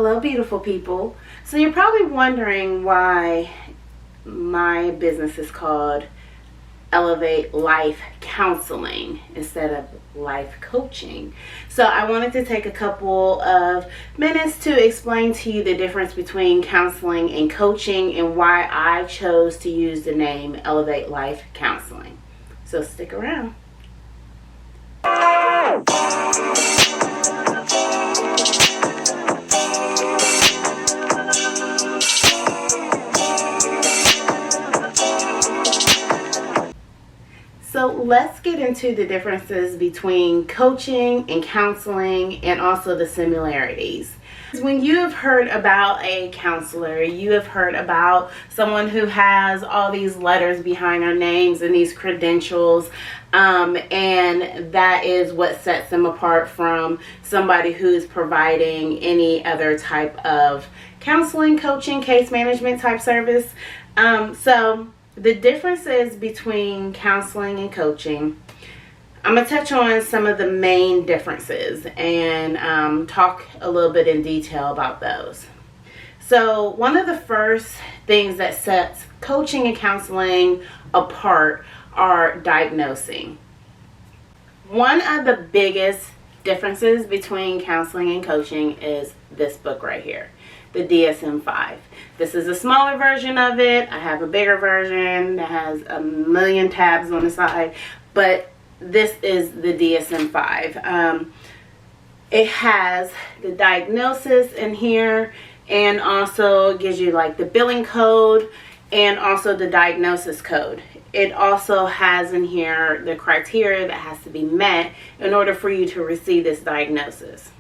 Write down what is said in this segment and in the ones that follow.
Hello, beautiful people. So you're probably wondering why my business is called Elevate Life Counseling instead of life coaching. So I wanted to take a couple of minutes to explain to you the difference between counseling and coaching and why I chose to use the name Elevate Life Counseling. So stick around. So let's get into the differences between coaching and counseling and also the similarities. When you have heard about a counselor, you have heard about someone who has all these letters behind their names and these credentials, and that is what sets them apart from somebody who's providing any other type of counseling, coaching, case management type service. So the differences between counseling and coaching, I'm going to touch on some of the main differences and talk a little bit in detail about those. So one of the first things that sets coaching and counseling apart are diagnosing. One of the biggest differences between counseling and coaching is this book right here, the DSM-5. This is a smaller version of it. I have a bigger version that has a million tabs on the side, but this is the DSM-5. It has the diagnosis in here and also gives you like the billing code and also the diagnosis code. It also has in here the criteria that has to be met in order for you to receive this diagnosis.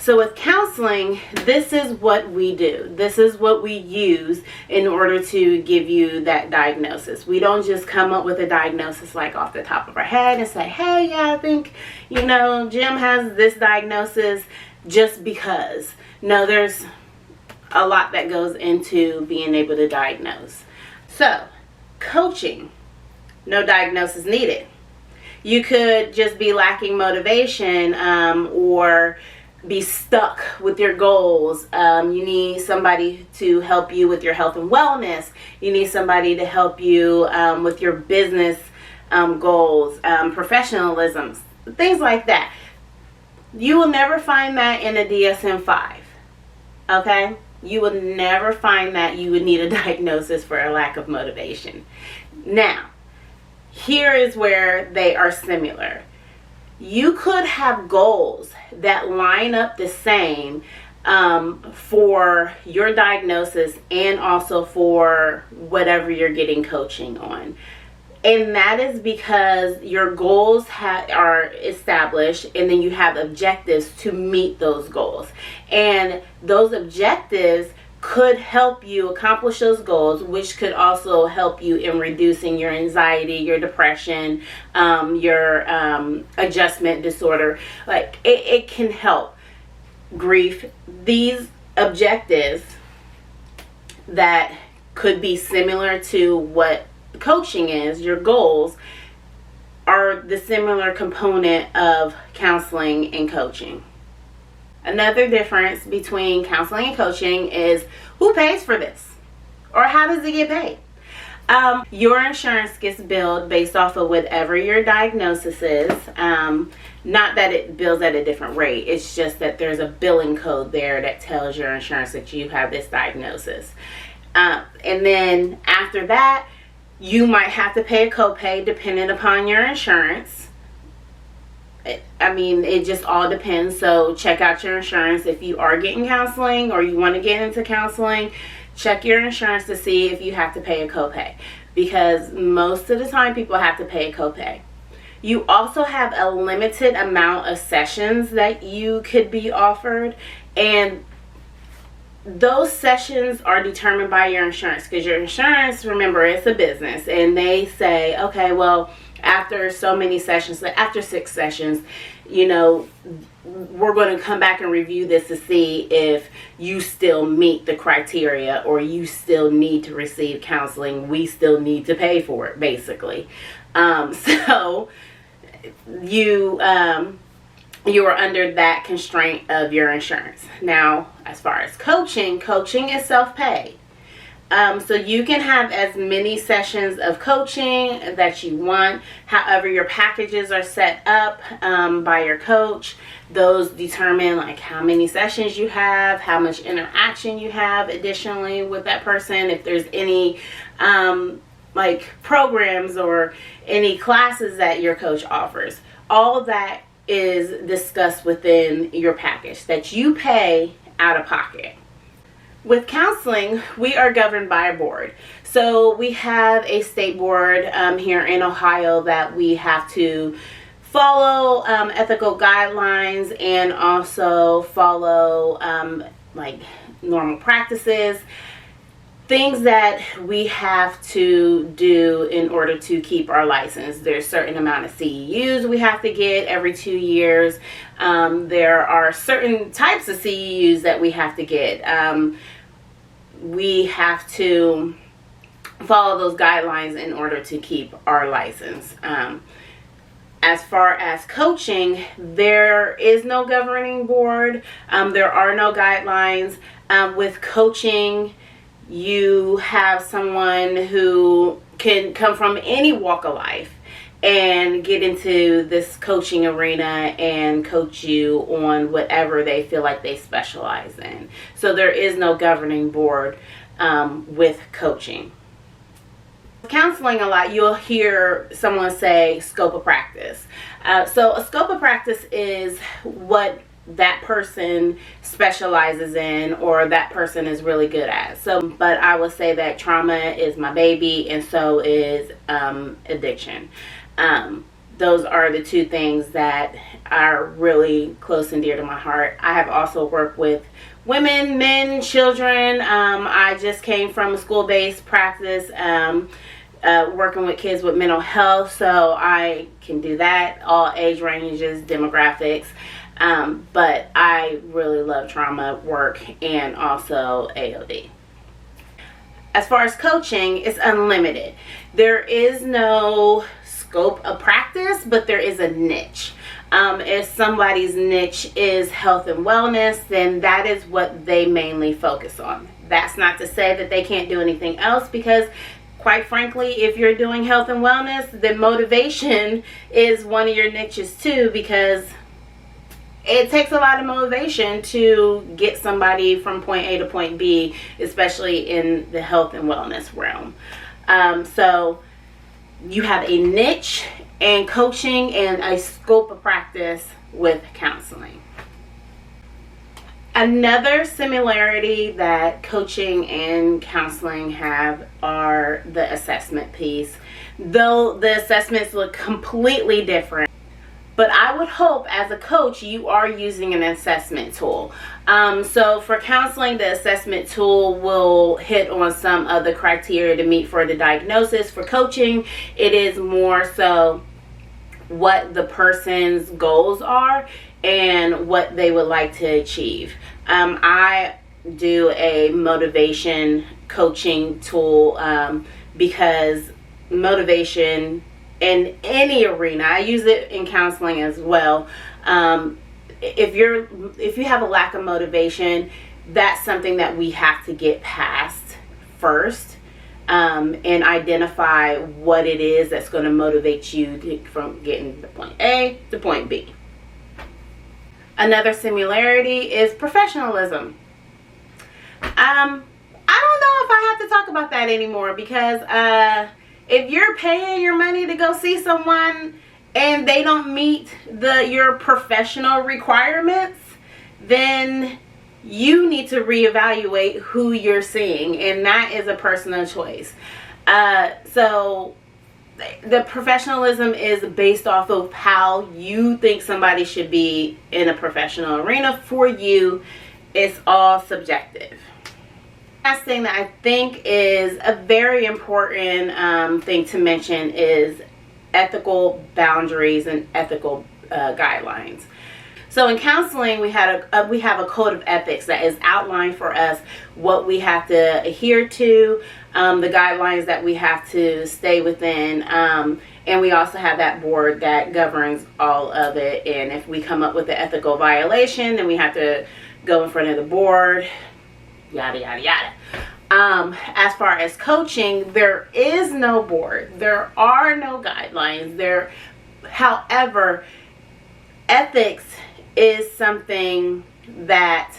So with counseling, this is what we do. This is what we use in order to give you that diagnosis. We don't just come up with a diagnosis like off the top of our head and say, hey, yeah, I think, Jim has this diagnosis just because. No, there's a lot that goes into being able to diagnose. So, coaching, no diagnosis needed. You could just be lacking motivation or be stuck with your goals. You need somebody to help you with your health and wellness. You need somebody to help you with your business goals, professionalism, things like that. You will never find that in a DSM-5. Okay? You will never find that you would need a diagnosis for a lack of motivation. Now, here is where they are similar. You could have goals that line up the same for your diagnosis and also for whatever you're getting coaching on. And that is because your goals are established and then you have objectives to meet those goals. And those objectives could help you accomplish those goals, which could also help you in reducing your anxiety, your depression, your adjustment disorder. Like it can help. Grief. These objectives that could be similar to what coaching is, your goals, are the similar component of counseling and coaching. Another difference between counseling and coaching is who pays for this or how does it get paid. Your insurance gets billed based off of whatever your diagnosis is. Not that it bills at a different rate. It's just that there's a billing code there that tells your insurance that you have this diagnosis. And then after that, you might have to pay a copay depending upon your insurance. It just all depends. So check out your insurance. If you are getting counseling or you want to get into counseling, check your insurance to see if you have to pay a copay, because most of the time people have to pay a copay. You also have a limited amount of sessions that you could be offered, and those sessions are determined by your insurance, because your insurance, remember, it's a business, and they say, okay, well, after so many sessions, after 6 sessions, we're going to come back and review this to see if you still meet the criteria or you still need to receive counseling. We still need to pay for it, basically. So you you are under that constraint of your insurance. Now, as far as coaching is self-pay. So you can have as many sessions of coaching that you want. However, your packages are set up by your coach. Those determine like how many sessions you have, how much interaction you have additionally with that person, if there's any like programs or any classes that your coach offers. All of that is discussed within your package that you pay out of pocket. With counseling, we are governed by a board. So we have a state board here in Ohio that we have to follow ethical guidelines and also follow like normal practices. Things that we have to do in order to keep our license. There's a certain amount of CEUs we have to get every 2 years. There are certain types of CEUs that we have to get. We have to follow those guidelines in order to keep our license. As far as coaching, there is no governing board. There are no guidelines. With coaching, you have someone who can come from any walk of life and get into this coaching arena and coach you on whatever they feel like they specialize in. So there is no governing board with coaching. Counseling, a lot you'll hear someone say scope of practice. So a scope of practice is what that person specializes in or that person is really good at. So, but I would say that trauma is my baby, and so is addiction. Those are the two things that are really close and dear to my heart. I have also worked with women, men, children. I just came from a school-based practice working with kids with mental health, so I can do that, all age ranges, demographics. But I really love trauma work and also AOD. As far as coaching, it's unlimited. There is no scope of practice, but there is a niche. If somebody's niche is health and wellness, then that is what they mainly focus on. That's not to say that they can't do anything else, because quite frankly, if you're doing health and wellness, then motivation is one of your niches too, because it takes a lot of motivation to get somebody from point A to point B, especially in the health and wellness realm. So you have a niche and coaching and a scope of practice with counseling. Another similarity that coaching and counseling have are the assessment piece. Though the assessments look completely different, but I would hope as a coach you are using an assessment tool. So for counseling, the assessment tool will hit on some of the criteria to meet for the diagnosis. For coaching, it is more so what the person's goals are and what they would like to achieve. I do a motivation coaching tool because motivation in any arena, I use it in counseling as well. If you have a lack of motivation, that's something that we have to get past first, and identify what it is that's going to motivate you from getting to point A to point B. Another similarity is professionalism. I don't know if I have to talk about that anymore, because if you're paying your money to go see someone and they don't meet your professional requirements, then you need to reevaluate who you're seeing, and that is a personal choice. So the professionalism is based off of how you think somebody should be in a professional arena. For you, it's all subjective. Last thing that I think is a very important thing to mention is ethical boundaries and ethical guidelines. So in counseling, we have a code of ethics that is outlined for us, what we have to adhere to, the guidelines that we have to stay within, And we also have that board that governs all of it. And if we come up with an ethical violation, then we have to go in front of the board, yada, yada, yada. As far as coaching, there is no board. There are no guidelines. However, ethics is something that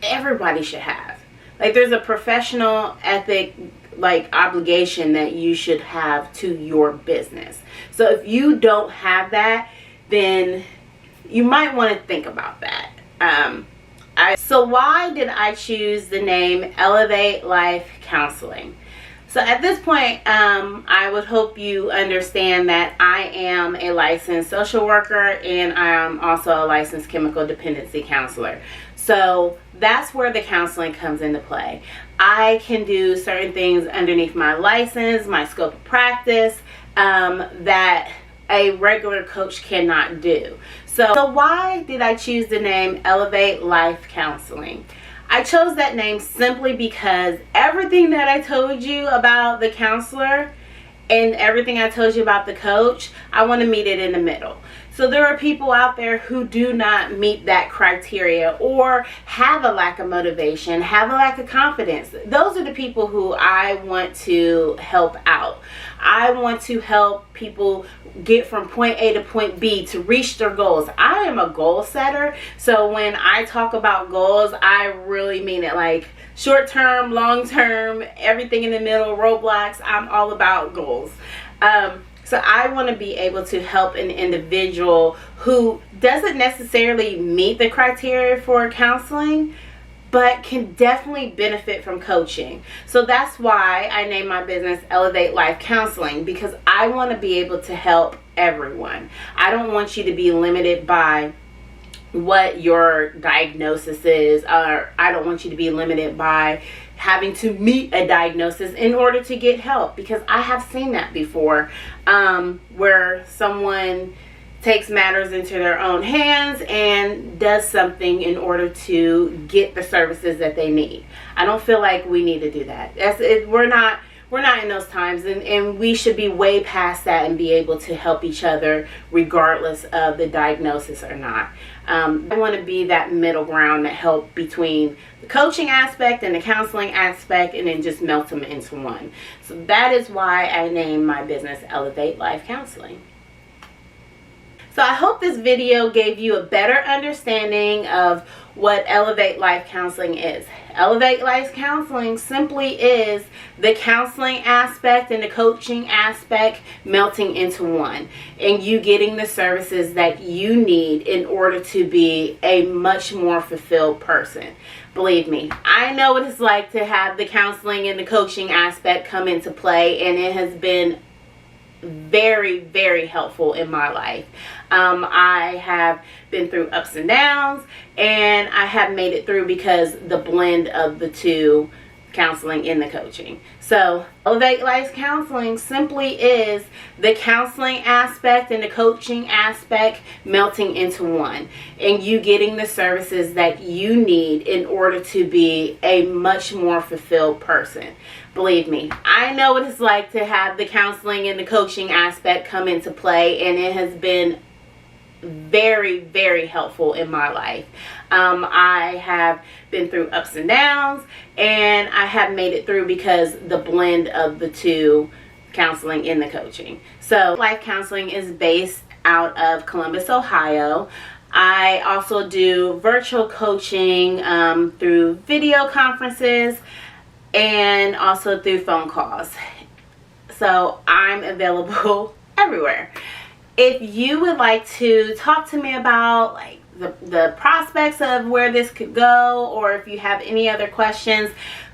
everybody should have. Like, there's a professional ethic, like, obligation that you should have to your business. So if you don't have that, then you might want to think about that. So why did I choose the name Elevate Life Counseling? So at this point, I would hope you understand that I am a licensed social worker, and I am also a licensed chemical dependency counselor. So that's where the counseling comes into play. I can do certain things underneath my license, my scope of practice, that a regular coach cannot do. So why did I choose the name Elevate Life Counseling? I chose that name simply because everything that I told you about the counselor and everything I told you about the coach, I want to meet it in the middle. So there are people out there who do not meet that criteria or have a lack of motivation, have a lack of confidence. Those are the people who I want to help out. I want to help people get from point A to point B to reach their goals. I am a goal setter. So when I talk about goals, I really mean it, like short term, long term, everything in the middle, roadblocks. I'm all about goals. So I want to be able to help an individual who doesn't necessarily meet the criteria for counseling, but can definitely benefit from coaching. So that's why I named my business Elevate Life Counseling, because I want to be able to help everyone. I don't want you to be limited by what your diagnosis is, or I don't want you to be limited by having to meet a diagnosis in order to get help, because I have seen that before, where someone takes matters into their own hands and does something in order to get the services that they need. I don't feel like we need to do that. We're not in those times, and we should be way past that and be able to help each other regardless of the diagnosis or not. I want to be that middle ground that help between the coaching aspect and the counseling aspect, and then just melt them into one. So that is why I named my business Elevate Life Counseling. So I hope this video gave you a better understanding of what Elevate Life Counseling is. Elevate Life Counseling simply is the counseling aspect and the coaching aspect melting into one, and you getting the services that you need in order to be a much more fulfilled person. Believe me, I know what it's like to have the counseling and the coaching aspect come into play, and it has been very, very helpful in my life. I have been through ups and downs, and I have made it through because the blend of the two, counseling and the coaching. So Elevate Life Counseling simply is the counseling aspect and the coaching aspect melting into one, and you getting the services that you need in order to be a much more fulfilled person. Believe me, I know what it's like to have the counseling and the coaching aspect come into play, and it has been very, very helpful in my life. I have been through ups and downs, and I have made it through because the blend of the two, counseling and the coaching. So Life Counseling is based out of Columbus, Ohio. I also do virtual coaching through video conferences and also through phone calls. So I'm available everywhere. If you would like to talk to me about like the prospects of where this could go, or if you have any other questions,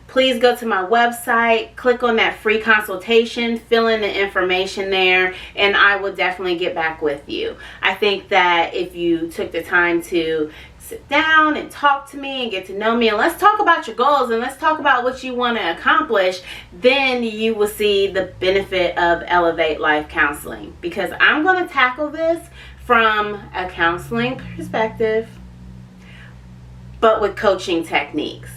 please go to my website, click on that free consultation, fill in the information there, and I will definitely get back with you. I think that if you took the time to sit down and talk to me and get to know me, and let's talk about your goals, and let's talk about what you want to accomplish, then you will see the benefit of Elevate Life Counseling, because I'm going to tackle this from a counseling perspective, but with coaching techniques.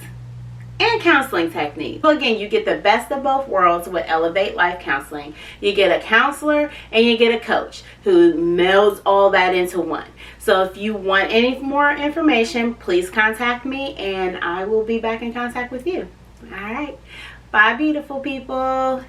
and counseling techniques. So again, you get the best of both worlds with Elevate Life Counseling. You get a counselor and you get a coach who melds all that into one. So if you want any more information, please contact me and I will be back in contact with you. All right. Bye, beautiful people.